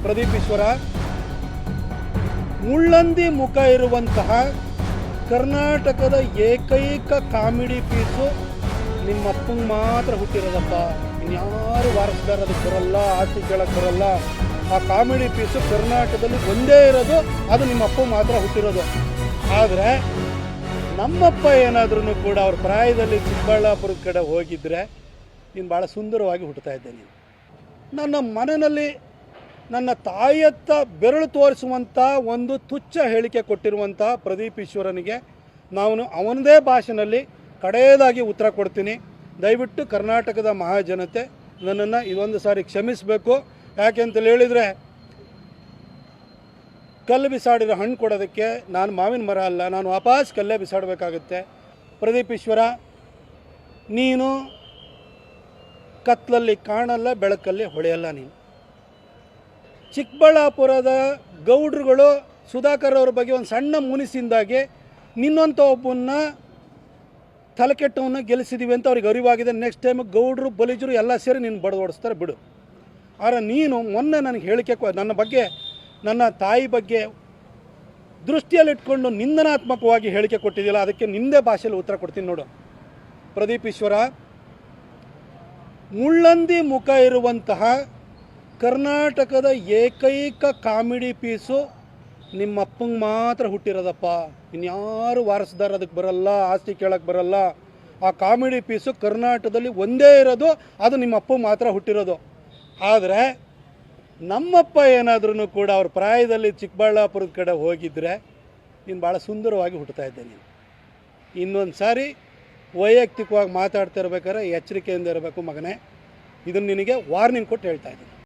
ಪ್ರದೀಪ್ ಈಶ್ವರ, ಮುಳ್ಳಂದಿ ಮುಖ ಇರುವಂತಹ ಕರ್ನಾಟಕದ ಏಕೈಕ ಕಾಮಿಡಿ ಪೀಸು ನಿಮ್ಮಪ್ಪಂಗೆ ಮಾತ್ರ ಹುಟ್ಟಿರೋದಪ್ಪ. ಇನ್ಯಾರು ವಾರಸ್ದಾರ ಅದಕ್ಕೆ ಬರಲ್ಲ, ಆಸ್ತಿ ಕೇಳಕ್ಕೆ ಬರಲ್ಲ. ಆ ಕಾಮಿಡಿ ಪೀಸು ಕರ್ನಾಟಕದಲ್ಲಿ ಒಂದೇ ಇರೋದು, ಅದು ನಿಮ್ಮಪ್ಪ ಮಾತ್ರ ಹುಟ್ಟಿರೋದು. ಆದರೆ ನಮ್ಮಪ್ಪ ಏನಾದ್ರೂ ಕೂಡ ಅವ್ರ ಪ್ರಾಯದಲ್ಲಿ ಚಿಕ್ಕಬಳ್ಳಾಪುರದ ಕಡೆ ಹೋಗಿದ್ದರೆ ನೀನು ಭಾಳ ಸುಂದರವಾಗಿ ಹುಟ್ಟುತ್ತಾ ಇದ್ದೆ. ನೀನು ನನ್ನ ಮನೆಯಲ್ಲಿ ನನ್ನ ತಾಯಿಯತ್ತ ಬೆರಳು ತೋರಿಸುವಂಥ ಒಂದು ತುಚ್ಛ ಹೇಳಿಕೆ ಕೊಟ್ಟಿರುವಂಥ ಪ್ರದೀಪ್ ಈಶ್ವರನಿಗೆ ನಾನು ಅವನದೇ ಭಾಷೆಯಲ್ಲಿ ಕಡೆಯದಾಗಿ ಉತ್ತರ ಕೊಡ್ತೀನಿ. ದಯವಿಟ್ಟು ಕರ್ನಾಟಕದ ಮಹಾಜನತೆ ನನ್ನನ್ನು ಇದೊಂದು ಸಾರಿ ಕ್ಷಮಿಸಬೇಕು. ಯಾಕೆ ಅಂತೇಳಿ ಹೇಳಿದರೆ, ಕಲ್ಲು ಬಿಸಾಡಿರೋ ಹಣ್ಣು ಕೊಡೋದಕ್ಕೆ ನಾನು ಮಾವಿನ ಮರ ಅಲ್ಲ, ನಾನು ವಾಪಸ್ ಕಲ್ಲೇ ಬಿಸಾಡಬೇಕಾಗುತ್ತೆ. ಪ್ರದೀಪ್ ಈಶ್ವರ, ನೀನು ಕತ್ತಲಲ್ಲಿ ಕಾಣಲ್ಲ, ಬೆಳಕಲ್ಲಿ ಹೊಳೆಯಲ್ಲ. ನೀನು ಚಿಕ್ಕಬಳ್ಳಾಪುರದ ಗೌಡ್ರುಗಳು ಸುಧಾಕರ್ ಅವ್ರ ಬಗ್ಗೆ ಒಂದು ಸಣ್ಣ ಮುನಿಸಿಂದಾಗಿ ನಿನ್ನಂಥ ಒಬ್ಬನ್ನ ತಲೆಕೆಟ್ಟವನ್ನ ಗೆಲ್ಲಿಸಿದ್ದೀವಿ ಅಂತ ಅವ್ರಿಗೆ ಅರಿವಾಗಿದೆ. ನೆಕ್ಸ್ಟ್ ಟೈಮ್ ಗೌಡ್ರು ಬಲಿಜರು ಎಲ್ಲ ಸೇರಿ ನೀನು ಬಡ್ದು ಓಡಿಸ್ತಾರೆ ಬಿಡು. ಆದರೆ ನೀನು ಮೊನ್ನೆ ನನಗೆ ಹೇಳಿಕೆ ನನ್ನ ಬಗ್ಗೆ, ನನ್ನ ತಾಯಿ ಬಗ್ಗೆ ದೃಷ್ಟಿಯಲ್ಲಿಟ್ಕೊಂಡು ನಿಂದನಾತ್ಮಕವಾಗಿ ಹೇಳಿಕೆ ಕೊಟ್ಟಿದ್ದಿಲ್ಲ. ಅದಕ್ಕೆ ನಿಂದೇ ಭಾಷೆಯಲ್ಲಿ ಉತ್ತರ ಕೊಡ್ತೀನಿ ನೋಡು. ಪ್ರದೀಪ್ ಈಶ್ವರ, ಮುಳ್ಳಂದಿ ಮುಖ ಇರುವಂತಹ ಕರ್ನಾಟಕದ ಏಕೈಕ ಕಾಮಿಡಿ ಪೀಸು ನಿಮ್ಮಪ್ಪಂಗೆ ಮಾತ್ರ ಹುಟ್ಟಿರೋದಪ್ಪ. ಇನ್ಯಾರು ವಾರಸ್ದಾರ ಅದಕ್ಕೆ ಬರಲ್ಲ, ಆಸ್ತಿ ಕೇಳಕ್ಕೆ ಬರಲ್ಲ. ಆ ಕಾಮಿಡಿ ಪೀಸು ಕರ್ನಾಟಕದಲ್ಲಿ ಒಂದೇ ಇರೋದು, ಅದು ನಿಮ್ಮಪ್ಪ ಮಾತ್ರ ಹುಟ್ಟಿರೋದು. ಆದರೆ ನಮ್ಮಪ್ಪ ಏನಾದ್ರೂ ಕೂಡ ಅವ್ರ ಪ್ರಾಯದಲ್ಲಿ ಚಿಕ್ಕಬಳ್ಳಾಪುರದ ಕಡೆ ಹೋಗಿದ್ದರೆ ನೀನು ಭಾಳ ಸುಂದರವಾಗಿ ಹುಟ್ಟುತ್ತಾ ಇದ್ದೆ. ನೀನು ಇನ್ನೊಂದು ಸಾರಿ ವೈಯಕ್ತಿಕವಾಗಿ ಮಾತಾಡ್ತಾ ಇರ್ಬೇಕಾದ್ರೆ ಎಚ್ಚರಿಕೆಯಿಂದ ಇರಬೇಕು ಮಗನೇ. ಇದನ್ನು ನಿನಗೆ ವಾರ್ನಿಂಗ್ ಕೊಟ್ಟು ಹೇಳ್ತಾ ಇದ್ದೀನಿ.